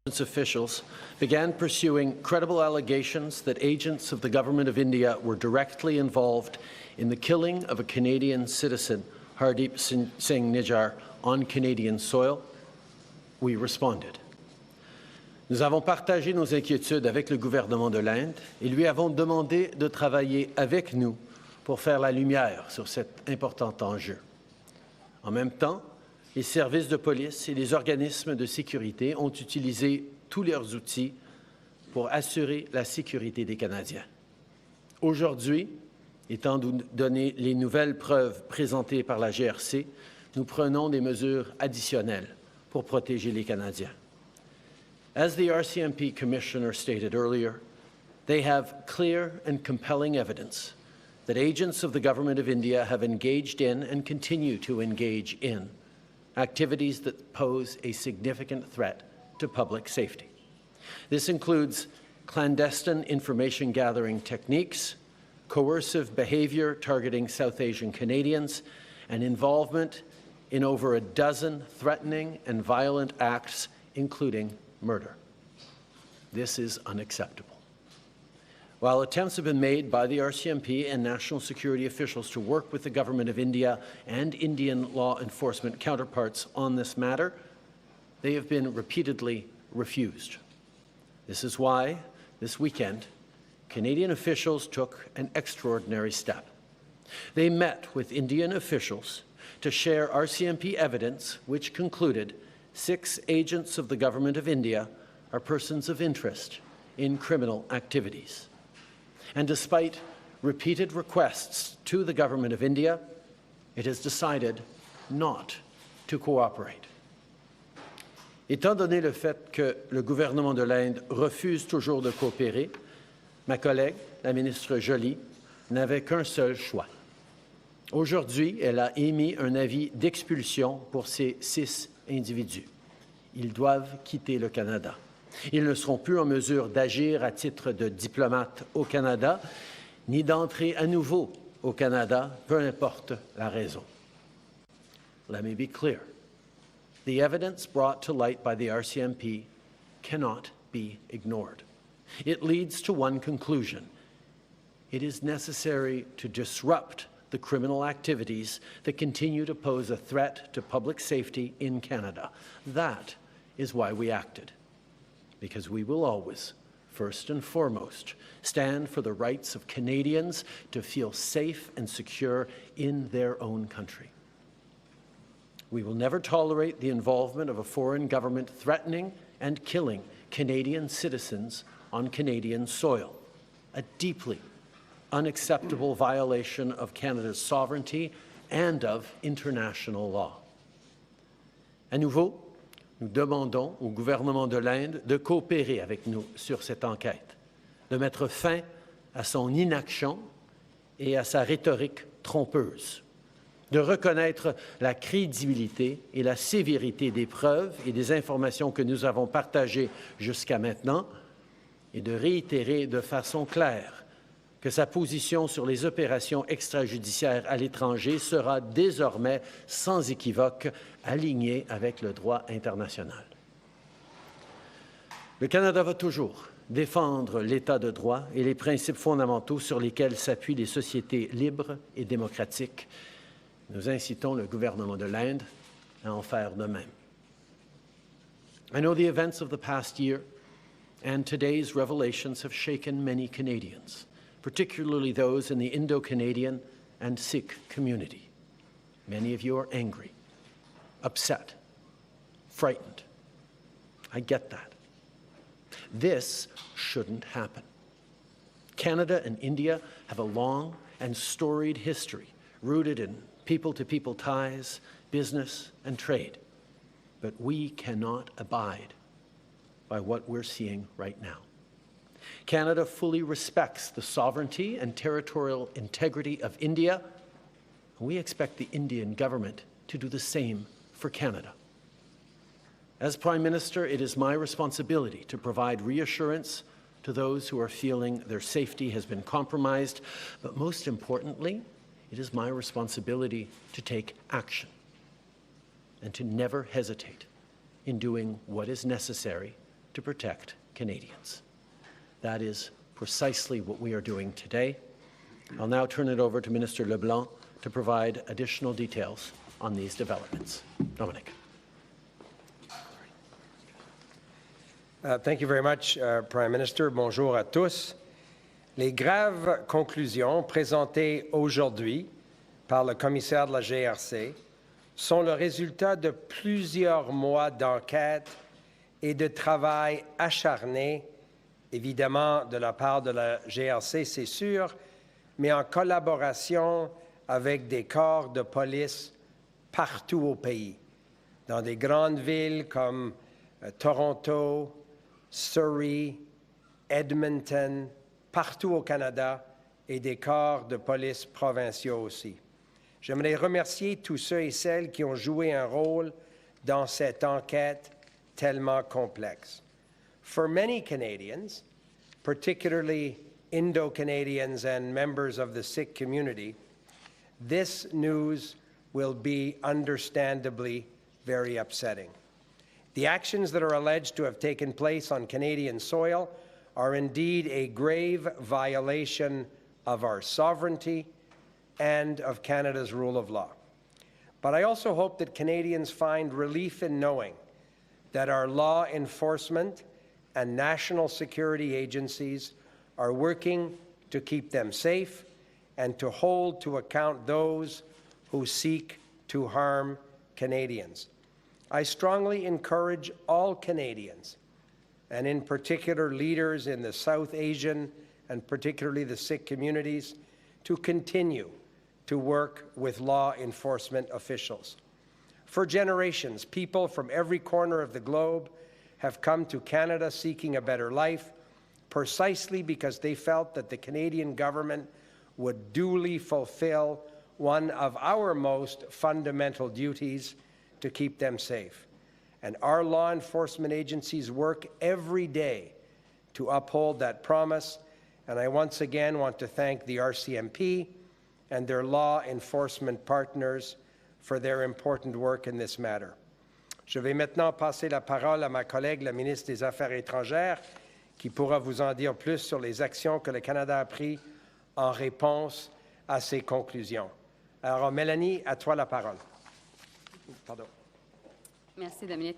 Officials began pursuing credible allegations that agents of the Government of India were directly involved in the killing of a Canadian citizen, Hardeep Singh Nijjar, on Canadian soil, we responded. Nous avons partagé nos inquiétudes avec le gouvernement de l'Inde et lui avons demandé de travailler avec nous pour faire la lumière sur cet important enjeu. En même temps, les services de police et les organismes de sécurité ont utilisé tous leurs outils pour assurer la sécurité des Canadiens. Aujourd'hui, étant donné les nouvelles preuves présentées par la GRC, nous prenons des mesures additionnelles pour protéger les Canadiens. As the RCMP Commissioner stated earlier, they have clear and compelling evidence that agents of the Government of India have engaged in and continue to engage in activities that pose a significant threat to public safety. This includes clandestine information gathering techniques, coercive behavior targeting South Asian Canadians, and involvement in over a dozen threatening and violent acts, including murder. This is unacceptable. While attempts have been made by the RCMP and national security officials to work with the Government of India and Indian law enforcement counterparts on this matter, they have been repeatedly refused. This is why, this weekend, Canadian officials took an extraordinary step. They met with Indian officials to share RCMP evidence which concluded 6 agents of the Government of India are persons of interest in criminal activities. And despite repeated requests to the Government of India, it has decided not to cooperate. Étant donné le fait que le gouvernement de l'Inde refuse toujours de coopérer, ma collègue, la ministre Joly, n'avait qu'un seul choix. Aujourd'hui, elle a émis un avis d'expulsion pour ces 6 individus. Ils doivent quitter le Canada. Ils ne seront plus en mesure d'agir à titre de diplomate au Canada, ni d'entrer à nouveau au Canada, peu importe la raison. Let me be clear. The evidence brought to light by the RCMP cannot be ignored. It leads to one conclusion. It is necessary to disrupt the criminal activities that continue to pose a threat to public safety in Canada. That is why we acted. Because we will always, first and foremost, stand for the rights of Canadians to feel safe and secure in their own country. We will never tolerate the involvement of a foreign government threatening and killing Canadian citizens on Canadian soil, a deeply unacceptable violation of Canada's sovereignty and of international law. À nouveau, nous demandons au gouvernement de l'Inde de coopérer avec nous sur cette enquête, de mettre fin à son inaction et à sa rhétorique trompeuse, de reconnaître la crédibilité et la sévérité des preuves et des informations que nous avons partagées jusqu'à maintenant et de réitérer de façon claire que sa position sur les opérations extrajudiciaires à l'étranger sera désormais sans équivoque alignée avec le droit international. Le Canada va toujours défendre l'État de droit et les principes fondamentaux sur lesquels s'appuient les sociétés libres et démocratiques. Nous incitons le gouvernement de l'Inde à en faire de même. I know the events of the past year and today's revelations have shaken many Canadians, particularly those in the Indo-Canadian and Sikh community. Many of you are angry, upset, frightened. I get that. This shouldn't happen. Canada and India have a long and storied history rooted in people-to-people ties, business, and trade. But we cannot abide by what we're seeing right now. Canada fully respects the sovereignty and territorial integrity of India, and we expect the Indian government to do the same for Canada. As Prime Minister, it is my responsibility to provide reassurance to those who are feeling their safety has been compromised, but most importantly, it is my responsibility to take action and to never hesitate in doing what is necessary to protect Canadians. That is precisely what we are doing today. I'll now turn it over to Minister LeBlanc to provide additional details on these developments. Dominic. Thank you very much, Prime Minister. Bonjour à tous. Les graves conclusions présentées aujourd'hui par le commissaire de la GRC sont le résultat de plusieurs mois d'enquête et de travail acharné, évidemment de la part de la GRC, c'est sûr, mais en collaboration avec des corps de police partout au pays, dans des grandes villes comme Toronto, Surrey, Edmonton, partout au Canada et des corps de police provinciaux aussi. J'aimerais remercier tous ceux et celles qui ont joué un rôle dans cette enquête tellement complexe. For many Canadians, particularly Indo-Canadians and members of the Sikh community, this news will be understandably very upsetting. The actions that are alleged to have taken place on Canadian soil are indeed a grave violation of our sovereignty and of Canada's rule of law. But I also hope that Canadians find relief in knowing that our law enforcement and national security agencies are working to keep them safe and to hold to account those who seek to harm Canadians. I strongly encourage all Canadians, and in particular leaders in the South Asian and particularly the Sikh communities, to continue to work with law enforcement officials. For generations, people from every corner of the globe have come to Canada seeking a better life, precisely because they felt that the Canadian government would duly fulfill one of our most fundamental duties, to keep them safe. And our law enforcement agencies work every day to uphold that promise. And I once again want to thank the RCMP and their law enforcement partners for their important work in this matter. Je vais maintenant passer la parole à ma collègue, la ministre des Affaires étrangères, qui pourra vous en dire plus sur les actions que le Canada a prises en réponse à ces conclusions. Alors, Mélanie, à toi la parole. Pardon. Merci, Dominic.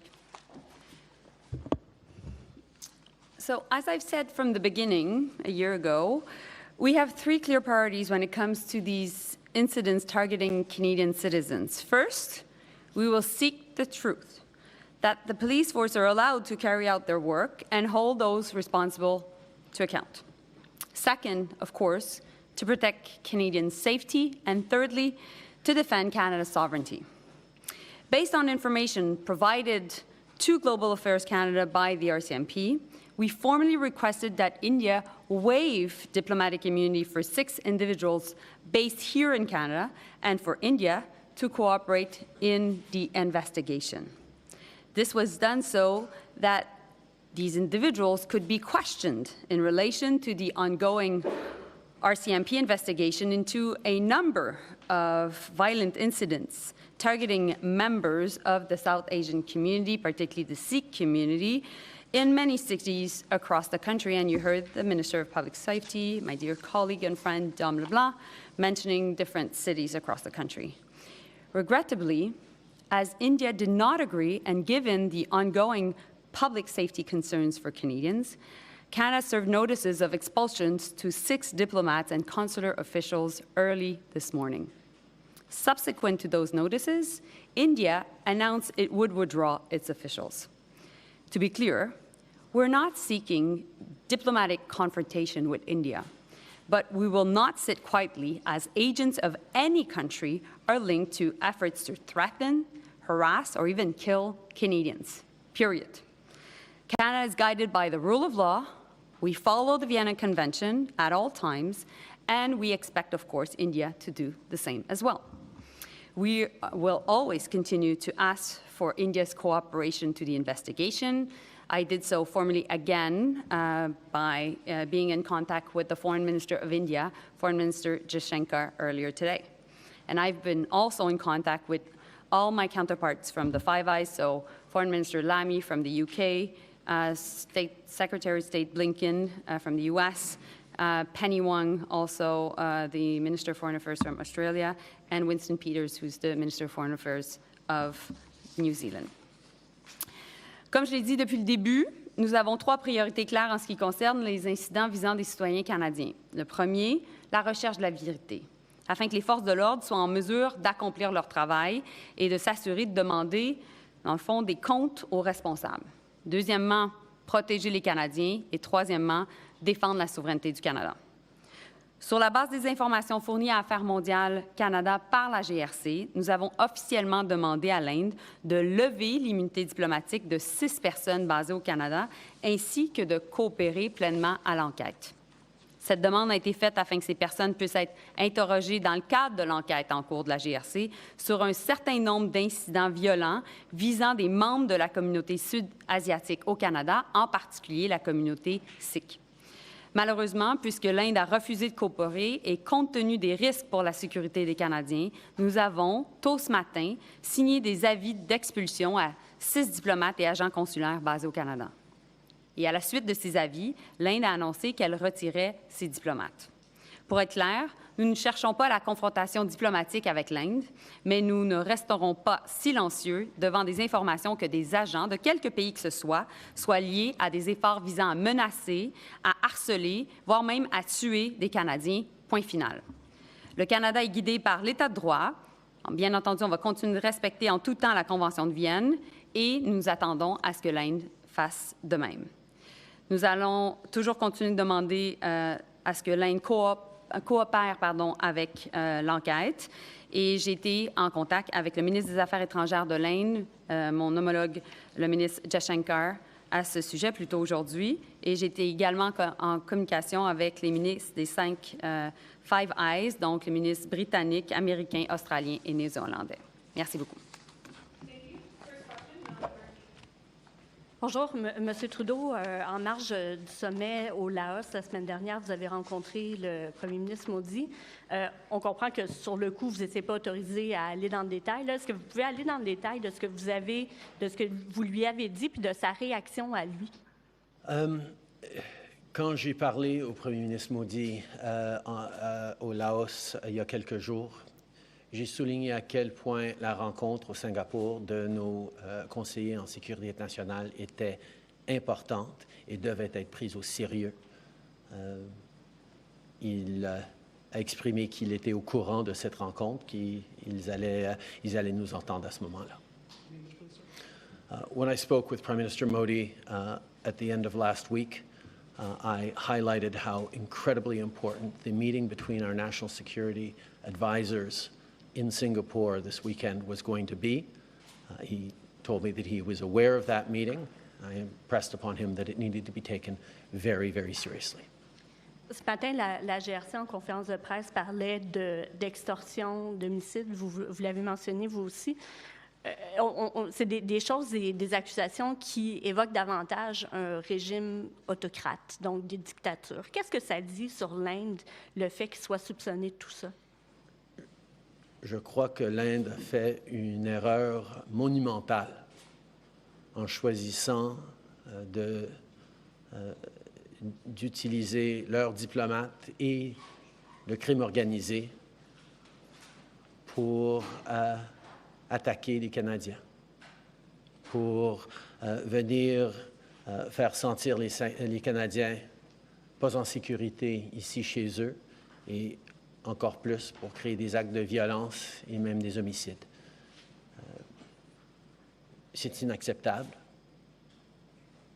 So, as I've said from the beginning, a year ago, we have three clear priorities when it comes to these incidents targeting Canadian citizens. First, we will seek the truth, that the police force are allowed to carry out their work and hold those responsible to account. Second, of course, to protect Canadian safety, and thirdly, to defend Canada's sovereignty. Based on information provided to Global Affairs Canada by the RCMP, we formally requested that India waive diplomatic immunity for 6 individuals based here in Canada and for India to cooperate in the investigation. This was done so that these individuals could be questioned in relation to the ongoing RCMP investigation into a number of violent incidents targeting members of the South Asian community, particularly the Sikh community, in many cities across the country. And you heard the Minister of Public Safety, my dear colleague and friend Dom LeBlanc, mentioning different cities across the country. Regrettably, as India did not agree, and given the ongoing public safety concerns for Canadians, Canada served notices of expulsions to 6 diplomats and consular officials early this morning. Subsequent to those notices, India announced it would withdraw its officials. To be clear, we're not seeking diplomatic confrontation with India, but we will not sit quietly as agents of any country are linked to efforts to threaten, harass, or even kill Canadians, period. Canada is guided by the rule of law. We follow the Vienna Convention at all times, and we expect, of course, India to do the same as well. We will always continue to ask for India's cooperation to the investigation. I did so formally again by being in contact with the Foreign Minister of India, Foreign Minister Jaishankar, earlier today. And I've been also in contact with all my counterparts from the Five Eyes, so Foreign Minister Lamy from the UK, Secretary of State Blinken from the U.S., Penny Wong, also the Minister of Foreign Affairs from Australia, and Winston Peters, who's the Minister of Foreign Affairs of New Zealand. Comme je l'ai dit depuis le début, nous avons 3 priorités claires en ce qui concerne les incidents visant des citoyens canadiens. Le premier, la recherche de la vérité, afin que les forces de l'ordre soient en mesure d'accomplir leur travail et de s'assurer de demander, dans le fond, des comptes aux responsables. Deuxièmement, protéger les Canadiens. Et troisièmement, défendre la souveraineté du Canada. Sur la base des informations fournies à Affaires mondiales Canada par la GRC, nous avons officiellement demandé à l'Inde de lever l'immunité diplomatique de 6 personnes basées au Canada, ainsi que de coopérer pleinement à l'enquête. Cette demande a été faite afin que ces personnes puissent être interrogées dans le cadre de l'enquête en cours de la GRC sur un certain nombre d'incidents violents visant des membres de la communauté sud-asiatique au Canada, en particulier la communauté sikh. Malheureusement, puisque l'Inde a refusé de coopérer et compte tenu des risques pour la sécurité des Canadiens, nous avons, tôt ce matin, signé des avis d'expulsion à 6 diplomates et agents consulaires basés au Canada. Et à la suite de ces avis, l'Inde a annoncé qu'elle retirait ses diplomates. Pour être clair, nous ne cherchons pas la confrontation diplomatique avec l'Inde, mais nous ne resterons pas silencieux devant des informations que des agents de quelque pays que ce soit soient liés à des efforts visant à menacer, à harceler, voire même à tuer des Canadiens. Point final. Le Canada est guidé par l'État de droit. Bien entendu, on va continuer de respecter en tout temps la Convention de Vienne et nous attendons à ce que l'Inde fasse de même. Nous allons toujours continuer de demander à ce que l'Inde coopère avec l'enquête. Et j'ai été en contact avec le ministre des Affaires étrangères de l'Inde, mon homologue, le ministre Jaishankar, à ce sujet plus tôt aujourd'hui. Et j'ai été également en communication avec les ministres des Five Eyes, donc les ministres britanniques, américains, australiens et néo-zélandais. Merci beaucoup. Bonjour, Monsieur Trudeau. En marge du sommet au Laos la semaine dernière, vous avez rencontré le Premier ministre Modi. On comprend que sur le coup, vous n'étiez pas autorisé à aller dans le détail. Est-ce que vous pouvez aller dans le détail de ce que vous lui avez dit puis de sa réaction à lui? Quand j'ai parlé au Premier ministre Modi au Laos il y a quelques jours, j'ai souligné à quel point la rencontre au Singapour de nos conseillers en sécurité nationale était importante et devait être prise au sérieux. Il a exprimé qu'il était au courant de cette rencontre, qu'ils allaient nous entendre à ce moment-là. When I spoke with Prime Minister Modi at the end of last week, I highlighted how incredibly important the meeting between our national security advisors in Singapore this weekend was going to be. He told me that he was aware of that meeting. I impressed upon him that it needed to be taken very, very seriously. Ce matin, la GRC, en conférence de presse, parlait d'extorsion, d'homicide. Vous l'avez mentionné, vous aussi. C'est des choses, des accusations qui évoquent davantage un régime autocrate, donc des dictatures. Qu'est-ce que ça dit sur l'Inde, le fait qu'il soit soupçonné de tout ça? Je crois que l'Inde a fait une erreur monumentale en choisissant d'utiliser leurs diplomates et le crime organisé pour attaquer les Canadiens, pour venir faire sentir les Canadiens pas en sécurité ici chez eux et encore plus pour créer des actes de violence et même des homicides. C'est inacceptable.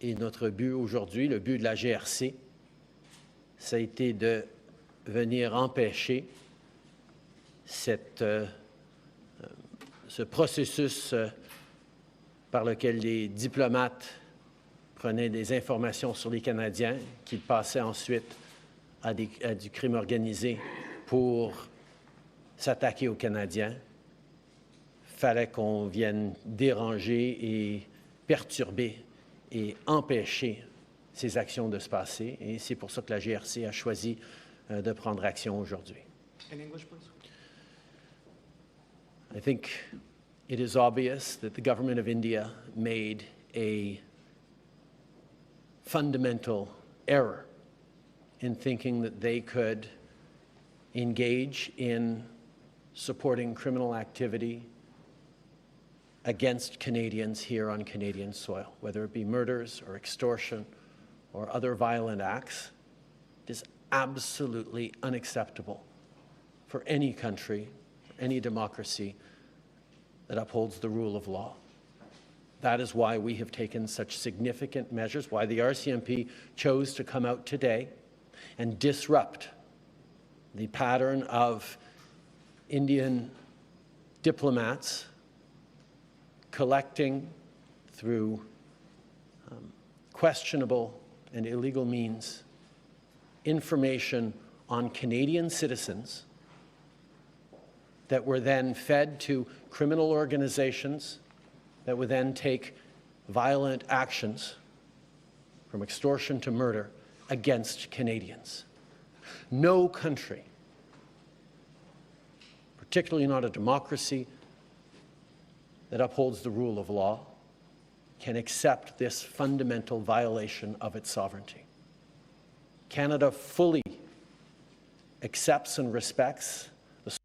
Et notre but aujourd'hui, le but de la GRC, ça a été de venir empêcher ce processus par lequel les diplomates prenaient des informations sur les Canadiens, qu'ils passaient ensuite à du crime organisé pour s'attaquer aux Canadiens. Il fallait qu'on vienne déranger et perturber et empêcher ces actions de se passer. Et c'est pour ça que la GRC a choisi de prendre action aujourd'hui. In English, please. I think it is obvious that the government of India made a fundamental error in thinking that they could engage in supporting criminal activity against Canadians here on Canadian soil, whether it be murders or extortion or other violent acts. It is absolutely unacceptable for any country, any democracy that upholds the rule of law. That is why we have taken such significant measures, why the RCMP chose to come out today and disrupt the pattern of Indian diplomats collecting through questionable and illegal means information on Canadian citizens that were then fed to criminal organizations that would then take violent actions from extortion to murder against Canadians. No country, particularly not a democracy that upholds the rule of law, can accept this fundamental violation of its sovereignty. Canada fully accepts and respects the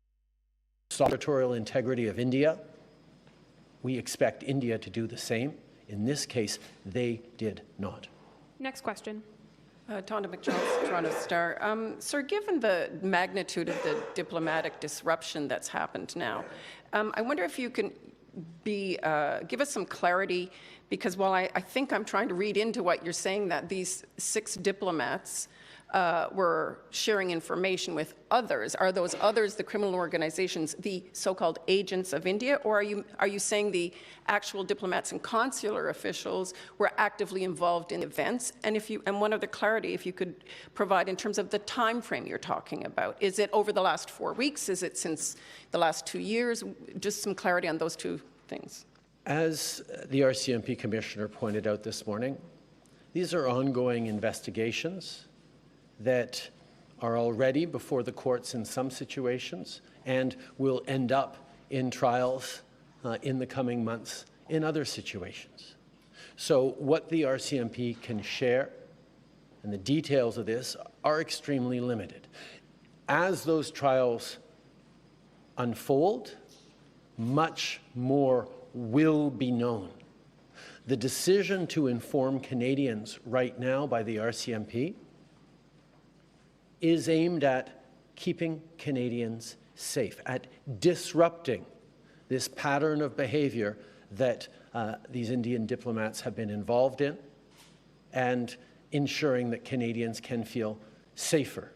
territorial integrity of India. We expect India to do the same. In this case, they did not. Next question. Tonda McCharles, Toronto Star. Sir, given the magnitude of the diplomatic disruption that's happened now, I wonder if you can give us some clarity, because while I think I'm trying to read into what you're saying, that these 6 diplomats were sharing information with others. Are those others the criminal organizations, the so-called agents of India, or are you saying the actual diplomats and consular officials were actively involved in events? And one other clarity, if you could provide in terms of the time frame you're talking about. Is it over the last 4 weeks? Is it since the last 2 years? Just some clarity on those two things. As the RCMP Commissioner pointed out this morning, these are ongoing investigations that are already before the courts in some situations and will end up in trials in the coming months in other situations. So what the RCMP can share and the details of this are extremely limited. As those trials unfold, much more will be known. The decision to inform Canadians right now by the RCMP is aimed at keeping Canadians safe, at disrupting this pattern of behavior that these Indian diplomats have been involved in, and ensuring that Canadians can feel safer,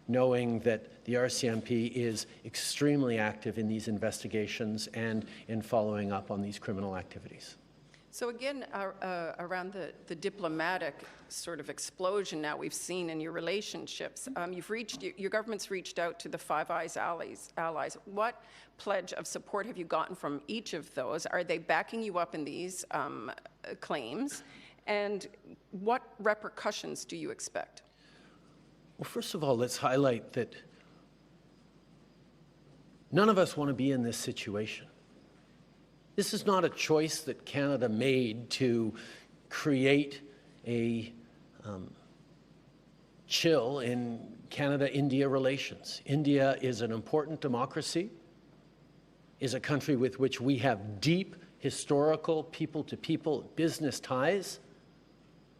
knowing that the RCMP is extremely active in these investigations and in following up on these criminal activities. So again, around the diplomatic sort of explosion now we've seen in your relationships, your government's reached out to the Five Eyes allies. What pledge of support have you gotten from each of those? Are they backing you up in these claims? And what repercussions do you expect? Well, first of all, let's highlight that none of us want to be in this situation. This is not a choice that Canada made to create a chill in Canada-India relations. India is an important democracy, is a country with which we have deep historical people-to-people business ties,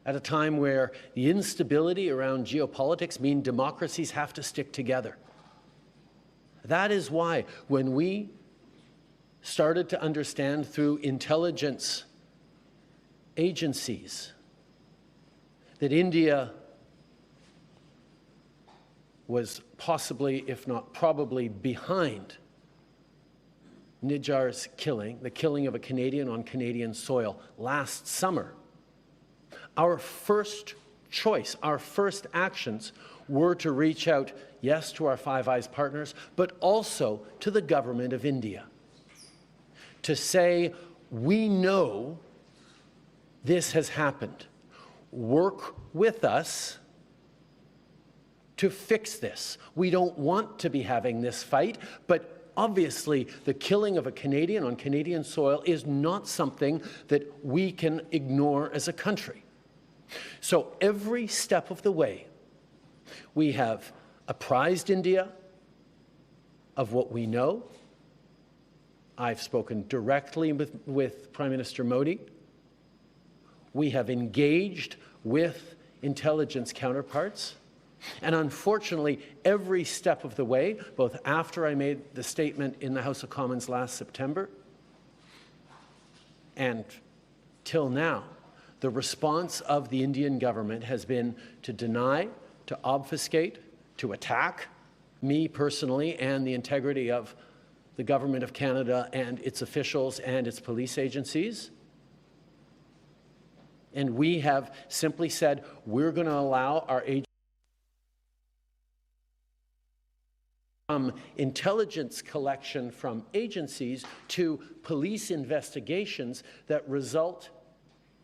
at a time where the instability around geopolitics means democracies have to stick together. That is why when we started to understand through intelligence agencies that India was possibly, if not probably, behind Nijjar's killing, the killing of a Canadian on Canadian soil last summer, our first choice, our first actions were to reach out, yes, to our Five Eyes partners, but also to the government of India, to say, we know this has happened. Work with us to fix this. We don't want to be having this fight, but obviously the killing of a Canadian on Canadian soil is not something that we can ignore as a country. So every step of the way, we have apprised India of what we know. I've spoken directly with Prime Minister Modi. We have engaged with intelligence counterparts. And unfortunately, every step of the way, both after I made the statement in the House of Commons last September and till now, the response of the Indian government has been to deny, to obfuscate, to attack me personally and the integrity of the Government of Canada and its officials and its police agencies. And we have simply said, we're going to allow our agencies from intelligence collection from agencies to police investigations that result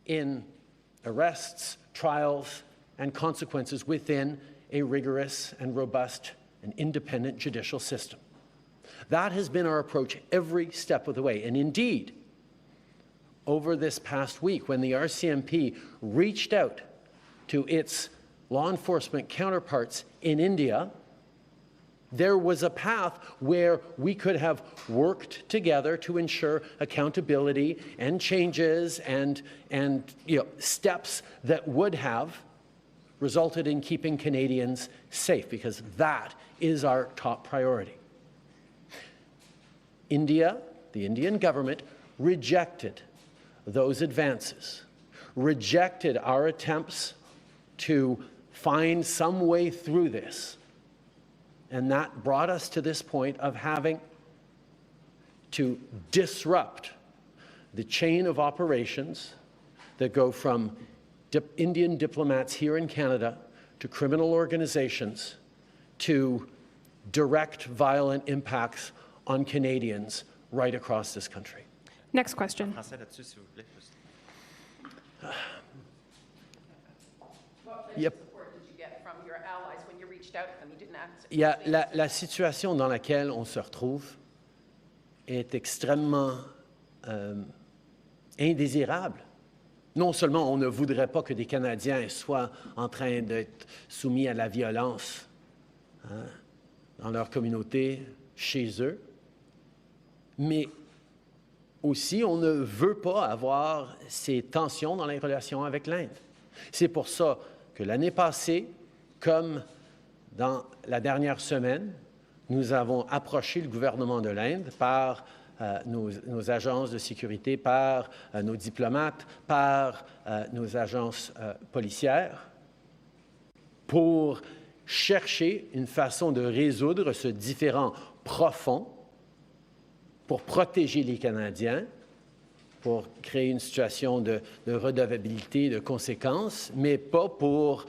in arrests, trials, and consequences within a rigorous and robust and independent judicial system. That has been our approach every step of the way. And indeed, over this past week, when the RCMP reached out to its law enforcement counterparts in India, there was a path where we could have worked together to ensure accountability and changes and steps that would have resulted in keeping Canadians safe, because that is our top priority. India, the Indian government, rejected those advances, rejected our attempts to find some way through this. And that brought us to this point of having to disrupt the chain of operations that go from Indian diplomats here in Canada to criminal organizations to direct violent impacts on Canadians right across this country. Next question. What support did you get from your allies when you reached out to them? You didn't answer. La situation dans laquelle on se retrouve est extrêmement indésirable. Non seulement on ne voudrait pas que des Canadiens soient en train d'être soumis à la violence dans leur communauté, chez eux, mais aussi on ne veut pas avoir ces tensions dans les relations avec l'Inde. C'est pour ça que l'année passée, comme dans la dernière semaine, nous avons approché le gouvernement de l'Inde par nos agences de sécurité, par nos diplomates, par nos agences policières, pour chercher une façon de résoudre ce différend profond, pour protéger les Canadiens, pour créer une situation de redevabilité, de conséquences, mais pas pour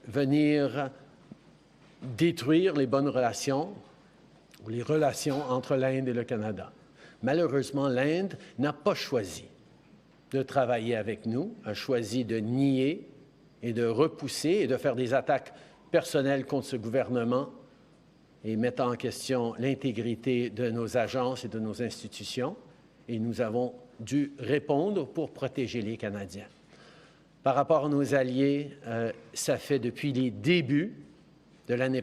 venir détruire les bonnes relations ou les relations entre l'Inde et le Canada. Malheureusement, l'Inde n'a pas choisi de travailler avec nous, a choisi de nier et de repousser et de faire des attaques personnelles contre ce gouvernement et mettant en question l'intégrité de nos agences et de nos institutions. Et nous avons dû répondre pour protéger les Canadiens. Par rapport à nos alliés, ça fait depuis les débuts de l'année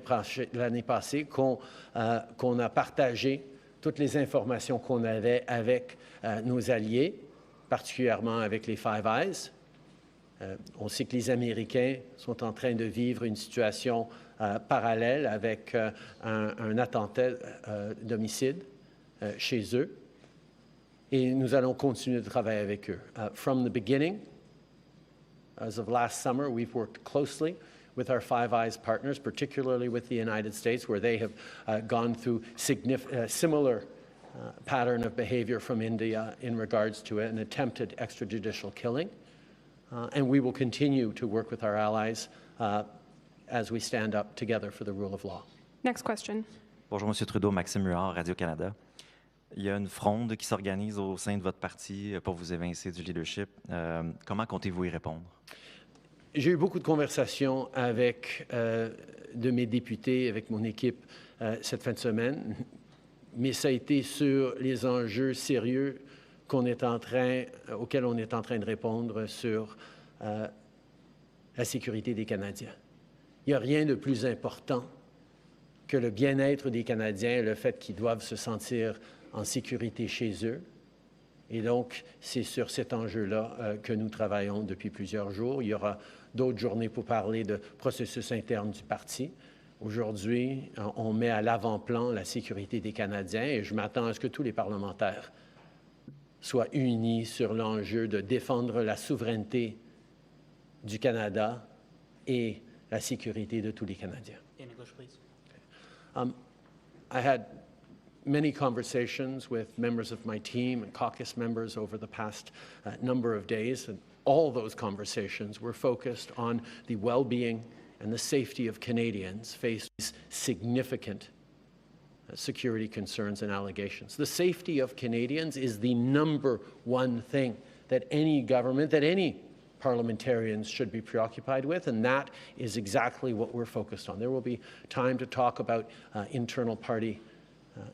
passée qu'on a partagé toutes les informations qu'on avait avec nos alliés, particulièrement avec les Five Eyes. On sait que les Américains sont en train de vivre une situation parallèle avec un attentat d'homicide chez eux. Et nous allons continuer de travailler avec eux. From the beginning, as of last summer, we've worked closely with our Five Eyes partners, particularly with the United States, where they have gone through similar pattern of behavior from India in regards to an attempted extrajudicial killing. And we will continue to work with our allies as we stand up together for the rule of law. Next question. Bonjour, M. Trudeau, Maxime Huard, Radio-Canada. Il y a une fronde qui s'organise au sein de votre parti pour vous évincer du leadership. Comment comptez-vous y répondre? J'ai eu beaucoup de conversations avec de mes députés, avec mon équipe cette fin de semaine, mais ça a été sur les enjeux sérieux auxquels on est en train de répondre sur la sécurité des Canadiens. Il n'y a rien de plus important que le bien-être des Canadiens et le fait qu'ils doivent se sentir en sécurité chez eux. Et donc, c'est sur cet enjeu-là que nous travaillons depuis plusieurs jours. Il y aura d'autres journées pour parler de processus interne du parti. Aujourd'hui, on met à l'avant-plan la sécurité des Canadiens et je m'attends à ce que tous les parlementaires soient unis sur l'enjeu de défendre la souveraineté du Canada et la sécurité de tous les Canadiens. In English, please. I had many conversations with members of my team and caucus members over the past number of days, and all those conversations were focused on the well-being and the safety of Canadians faced with significant security concerns and allegations. The safety of Canadians is the number one thing that any government, that any parliamentarians should be preoccupied with, and that is exactly what we're focused on. There will be time to talk about internal party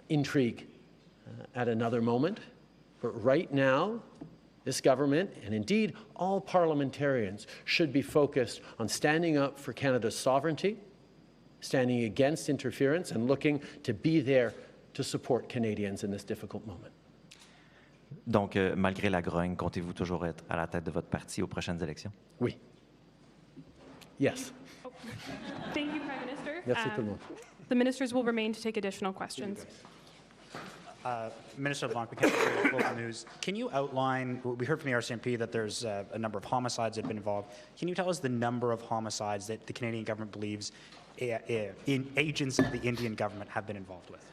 intrigue at another moment, but right now, this government, and indeed all parliamentarians, should be focused on standing up for Canada's sovereignty, standing against interference, and looking to be there to support Canadians in this difficult moment. Donc, malgré la grogne, comptez-vous toujours être à la tête de votre parti aux prochaines élections? Oui. Yes. Thank you, Prime Minister. Merci tout le monde. The ministers will remain to take additional questions. Minister LeBlanc, we can't local news. Can you outline, we heard from the RCMP that there's a number of homicides that have been involved. Can you tell us the number of homicides that the Canadian government believes agents of the Indian government have been involved with?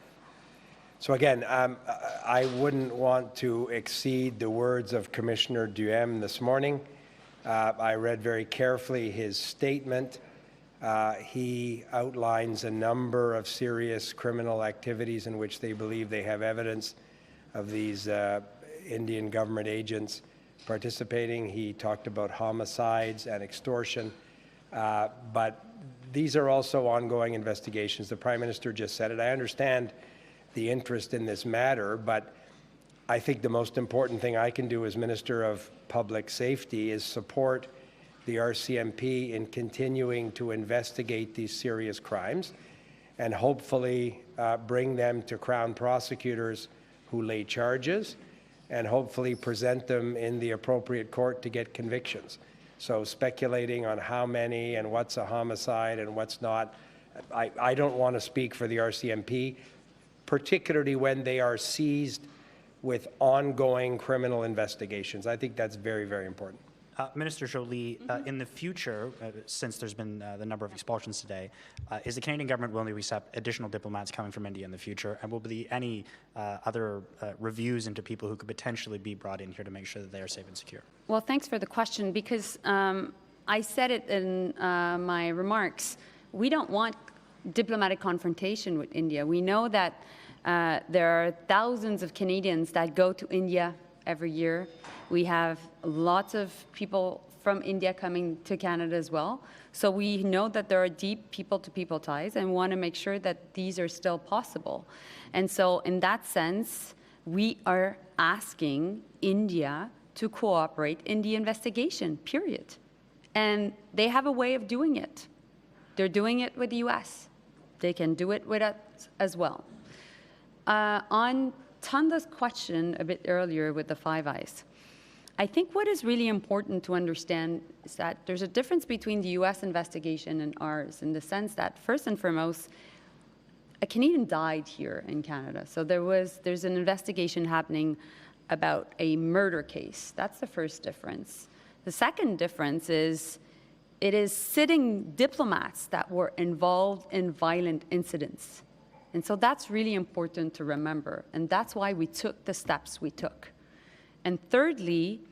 So again, I wouldn't want to exceed the words of Commissioner Duhem this morning. I read very carefully his statement. He outlines a number of serious criminal activities in which they believe they have evidence of these Indian government agents participating. He talked about homicides and extortion, but these are also ongoing investigations. The Prime Minister just said it. I understand the interest in this matter, but I think the most important thing I can do as Minister of Public Safety is support the RCMP in continuing to investigate these serious crimes and hopefully bring them to Crown prosecutors who lay charges and hopefully present them in the appropriate court to get convictions. So speculating on how many and what's a homicide and what's not, I don't want to speak for the RCMP, particularly when they are seized with ongoing criminal investigations. I think that's very, very important. Minister Jolie, in the future, since there's been the number of expulsions today, is the Canadian government willing to accept additional diplomats coming from India in the future? And will there be any other reviews into people who could potentially be brought in here to make sure that they are safe and secure? Well, thanks for the question, because I said it in my remarks. We don't want diplomatic confrontation with India. We know that there are thousands of Canadians that go to India every year. We have lots of people from India coming to Canada as well. So we know that there are deep people-to-people ties and want to make sure that these are still possible. And so in that sense, we are asking India to cooperate in the investigation, period. And they have a way of doing it. They're doing it with the U.S. They can do it with us as well. On Tanda's question a bit earlier with the Five Eyes, I think what is really important to understand is that there's a difference between the U.S. investigation and ours in the sense that, first and foremost, a Canadian died here in Canada. So there's an investigation happening about a murder case. That's the first difference. The second difference is it is sitting diplomats that were involved in violent incidents. And so that's really important to remember. And that's why we took the steps we took. And thirdly,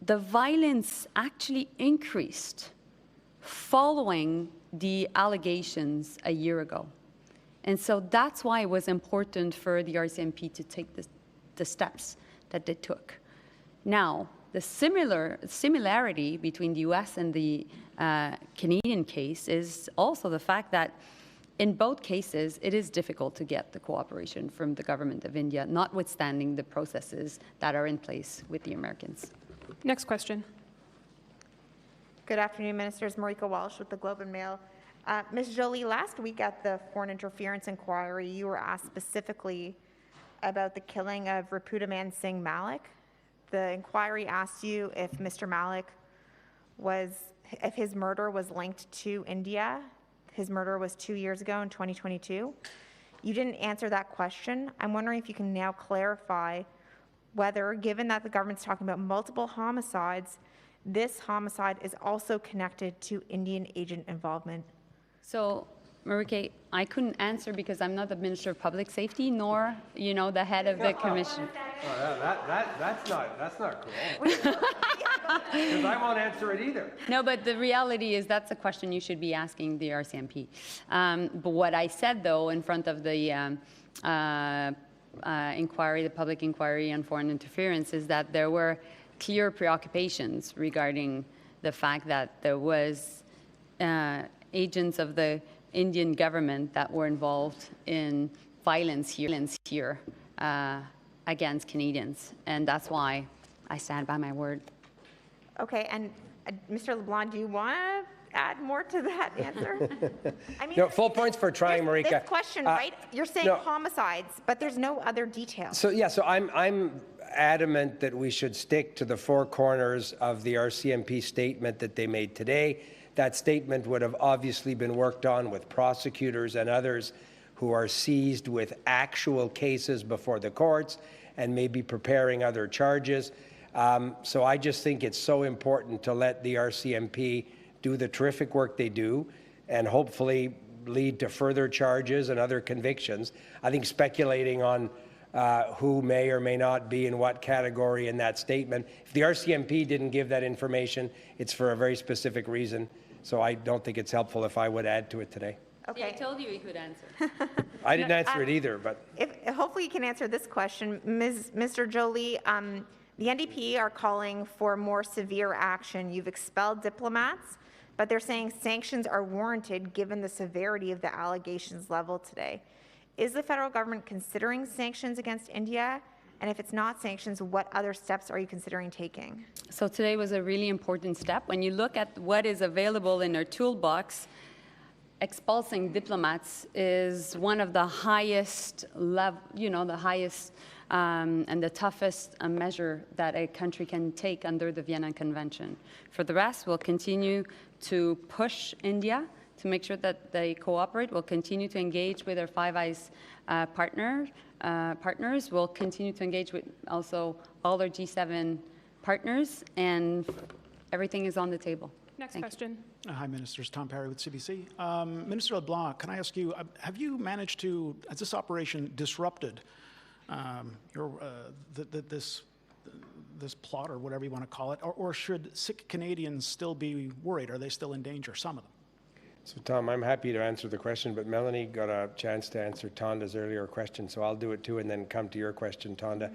the violence actually increased following the allegations a year ago. And so that's why it was important for the RCMP to take the steps that they took. Now, the similarity between the US and the Canadian case is also the fact that in both cases, it is difficult to get the cooperation from the government of India, notwithstanding the processes that are in place with the Americans. Next question. Good afternoon, Ministers. Marika Walsh with the Globe and Mail. Ms. Jolie, last week at the Foreign Interference Inquiry, you were asked specifically about the killing of Rapudaman Singh Malik. The inquiry asked you if Mr. Malik if his murder was linked to India. His murder was 2 years ago in 2022. You didn't answer that question. I'm wondering if you can now clarify whether, given that the government's talking about multiple homicides, this homicide is also connected to Indian agent involvement. So, Marike, I couldn't answer because I'm not the Minister of Public Safety, nor, the head of the commission. That's not cool. Because I won't answer it either. No, but the reality is that's a question you should be asking the RCMP. But what I said, though, in front of the inquiry, the public inquiry on foreign interference, is that there were clear preoccupations regarding the fact that there was agents of the Indian government that were involved in violence here against Canadians. And that's why I stand by my word. Okay, and Mr. LeBlanc, do you want to add more to that answer? I mean, No, full points for trying, Marika. This question, right? You're saying homicides, but there's no other details. So I'm adamant that we should stick to the four corners of the RCMP statement that they made today. That statement would have obviously been worked on with prosecutors and others who are seized with actual cases before the courts and maybe preparing other charges. So I just think it's so important to let the RCMP do the terrific work they do and hopefully lead to further charges and other convictions. I think speculating on who may or may not be in what category in that statement, if the RCMP didn't give that information, it's for a very specific reason. So I don't think it's helpful if I would add to it today. Okay. I told you he could answer. I didn't answer it either, but... Hopefully you can answer this question. Mr. Jolie, the NDP are calling for more severe action. You've expelled diplomats, but they're saying sanctions are warranted given the severity of the allegations leveled today. Is the federal government considering sanctions against India? And if it's not sanctions, what other steps are you considering taking? So today was a really important step. When you look at what is available in our toolbox, expulsing diplomats is one of the highest level, the highest and the toughest measure that a country can take under the Vienna Convention. For the rest, we'll continue to push India to make sure that they cooperate. We'll continue to engage with our Five Eyes partners. We'll continue to engage with also all our G7 partners, and everything is on the table. Next question. Hi, Ministers. Tom Perry with CBC. Minister LeBlanc, can I ask you, have you managed to, has this operation disrupted this plot, or whatever you want to call it, or should sick Canadians still be worried? Are they still in danger, some of them? So, Tom, I'm happy to answer the question, but Melanie got a chance to answer Tonda's earlier question, so I'll do it too and then come to your question, Tonda.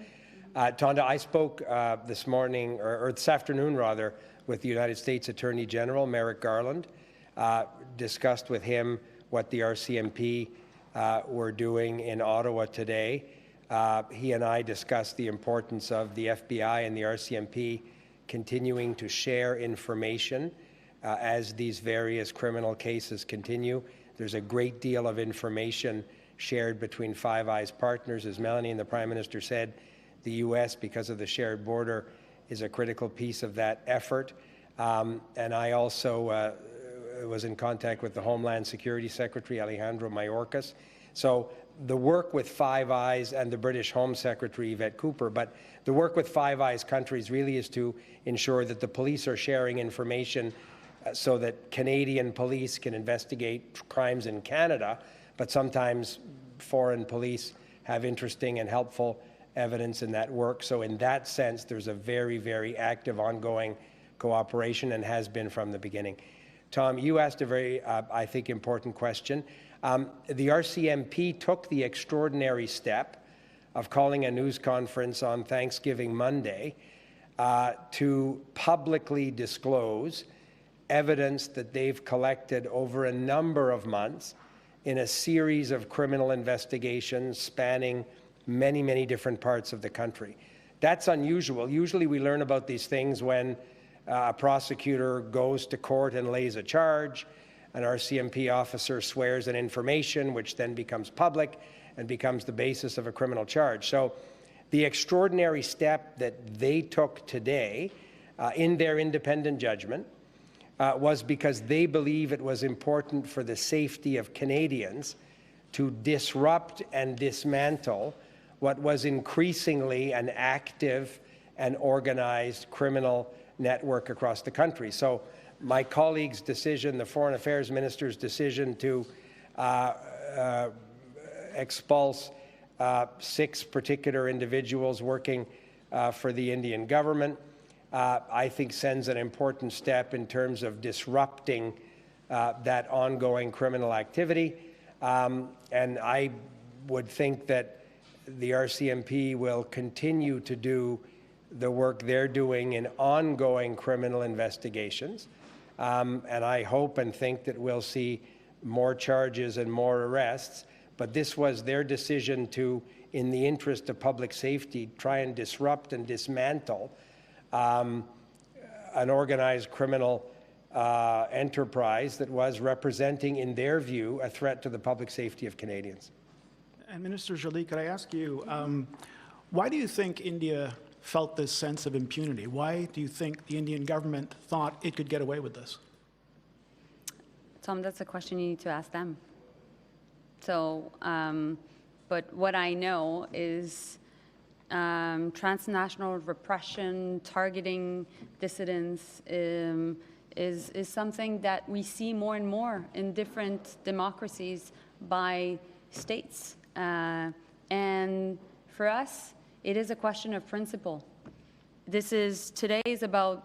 Tonda, I spoke this morning, or this afternoon rather, with the United States Attorney General, Merrick Garland, discussed with him what the RCMP were doing in Ottawa today. He and I discussed the importance of the FBI and the RCMP continuing to share information as these various criminal cases continue. There's a great deal of information shared between Five Eyes partners. As Melanie and the Prime Minister said, the U.S., because of the shared border, is a critical piece of that effort. And I also was in contact with the Homeland Security Secretary, Alejandro Mayorkas. So the work with Five Eyes and the British Home Secretary, Yvette Cooper, but the work with Five Eyes countries really is to ensure that the police are sharing information so that Canadian police can investigate crimes in Canada, but sometimes foreign police have interesting and helpful evidence in that work. So in that sense, there's a very, very active ongoing cooperation and has been from the beginning. Tom, you asked a very, I think, important question. The RCMP took the extraordinary step of calling a news conference on Thanksgiving Monday to publicly disclose evidence that they've collected over a number of months in a series of criminal investigations spanning many, many different parts of the country. That's unusual. Usually we learn about these things when a prosecutor goes to court and lays a charge. An RCMP officer swears an information, which then becomes public and becomes the basis of a criminal charge. So the extraordinary step that they took today in their independent judgment was because they believe it was important for the safety of Canadians to disrupt and dismantle what was increasingly an active and organized criminal network across the country. So my colleague's decision, the Foreign Affairs Minister's decision to expulse 6 particular individuals working for the Indian government, I think sends an important step in terms of disrupting that ongoing criminal activity. And I would think that the RCMP will continue to do the work they're doing in ongoing criminal investigations. And I hope and think that we'll see more charges and more arrests. But this was their decision to, in the interest of public safety, try and disrupt and dismantle an organized criminal enterprise that was representing, in their view, a threat to the public safety of Canadians. And Minister Joly, could I ask you, why do you think India felt this sense of impunity? Why do you think the Indian government thought it could get away with this? Tom, that's a question you need to ask them. So, but what I know is transnational repression, targeting dissidents is something that we see more and more in different democracies by states. And for us, it is a question of principle. Today is about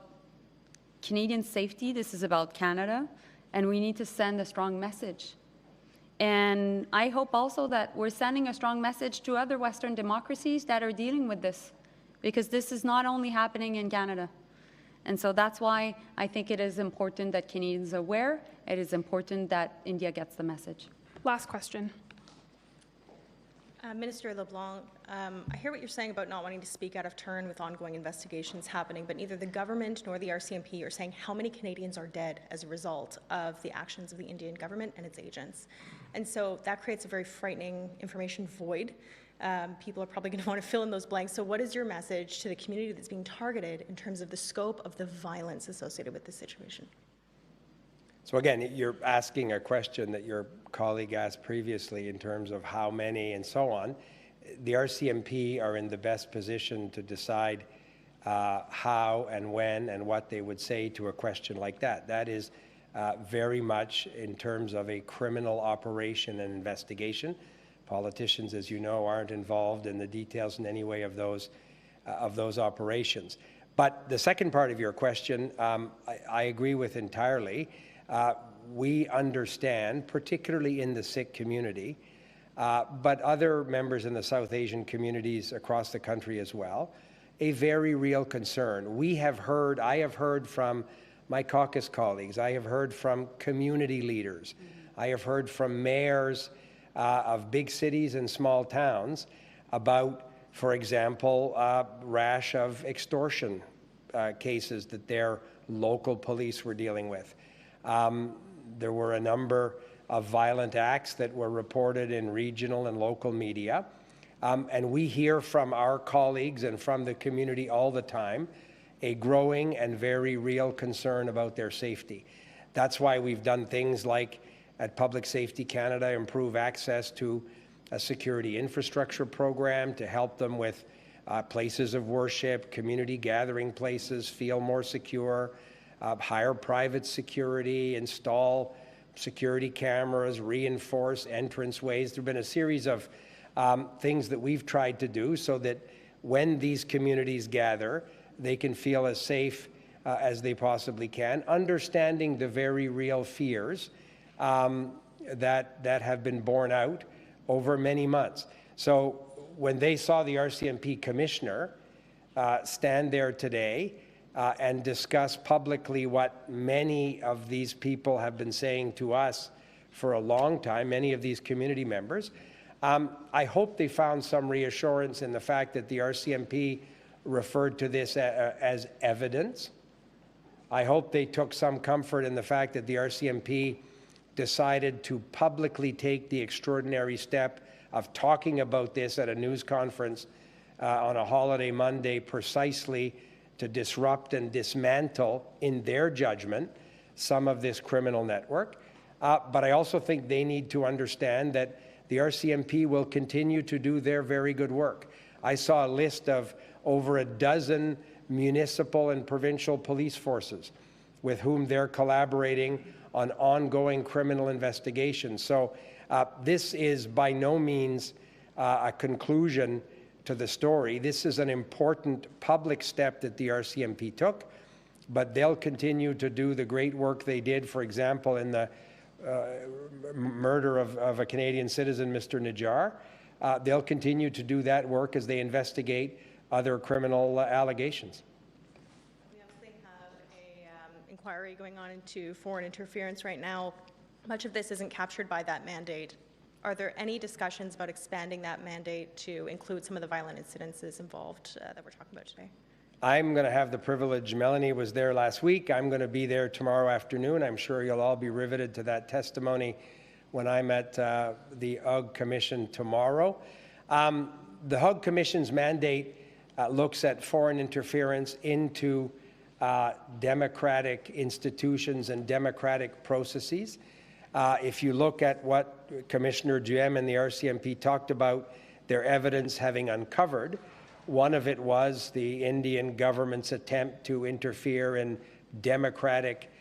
Canadian safety, this is about Canada, and we need to send a strong message. And I hope also that we're sending a strong message to other Western democracies that are dealing with this, because this is not only happening in Canada. And so that's why I think it is important that Canadians are aware. It is important that India gets the message. Last question. Minister LeBlanc, I hear what you're saying about not wanting to speak out of turn with ongoing investigations happening, but neither the government nor the RCMP are saying how many Canadians are dead as a result of the actions of the Indian government and its agents. And so that creates a very frightening information void. People are probably going to want to fill in those blanks. So what is your message to the community that's being targeted in terms of the scope of the violence associated with this situation? So again, you're asking a question that your colleague asked previously in terms of how many and so on. The RCMP are in the best position to decide how and when and what they would say to a question like that. That is very much in terms of a criminal operation and investigation. Politicians, as you know, aren't involved in the details in any way of those operations. But the second part of your question, I agree with entirely. We understand, particularly in the Sikh community, but other members in the South Asian communities across the country as well, a very real concern. I have heard from my caucus colleagues, I have heard from community leaders, I have heard from mayors of big cities and small towns about, for example, rash of extortion cases that their local police were dealing with. There were a number of violent acts that were reported in regional and local media. And we hear from our colleagues and from the community all the time a growing and very real concern about their safety. That's why we've done things like at Public Safety Canada improve access to a security infrastructure program to help them with places of worship, community gathering places, feel more secure, hire private security, install security cameras, reinforce entranceways. There have been a series of things that we've tried to do so that when these communities gather, they can feel as safe as they possibly can, understanding the very real fears that have been borne out over many months. So when they saw the RCMP commissioner stand there today and discuss publicly what many of these people have been saying to us for a long time, many of these community members, I hope they found some reassurance in the fact that the RCMP referred to this as evidence I hope they took some comfort in the fact that the RCMP decided to publicly take the extraordinary step of talking about this at a news conference on a holiday Monday precisely to disrupt and dismantle, in their judgment, some of this criminal network. But I also think they need to understand that the RCMP will continue to do their very good work. I saw a list of over a dozen municipal and provincial police forces with whom they're collaborating on ongoing criminal investigations. So this is by no means a conclusion to the story. This is an important public step that the RCMP took, but they'll continue to do the great work they did, for example, in the murder of a Canadian citizen, Mr. Najjar. They'll continue to do that work as they investigate other criminal allegations. We obviously have an inquiry going on into foreign interference right now. Much of this isn't captured by that mandate. Are there any discussions about expanding that mandate to include some of the violent incidences involved that we're talking about today? I'm going to have the privilege. Melanie was there last week. I'm going to be there tomorrow afternoon. I'm sure you'll all be riveted to that testimony when I'm at the UG Commission tomorrow. The UG Commission's mandate looks at foreign interference into democratic institutions and democratic processes. If you look at what Commissioner Duhem and the RCMP talked about, their evidence having uncovered, one of it was the Indian government's attempt to interfere in democratic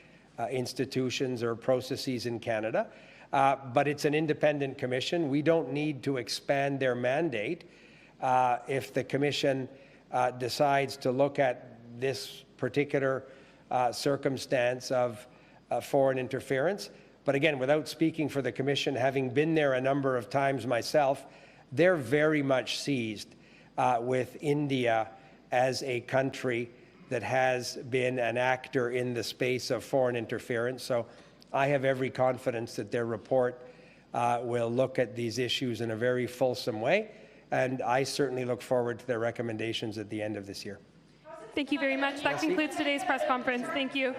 institutions or processes in Canada. But it's an independent commission. We don't need to expand their mandate if the commission decides to look at this particular circumstance of foreign interference. But again, without speaking for the commission, having been there a number of times myself, they're very much seized with India as a country that has been an actor in the space of foreign interference. So I have every confidence that their report will look at these issues in a very fulsome way, and I certainly look forward to their recommendations at the end of this year. Thank you very much. That concludes today's press conference. Thank you.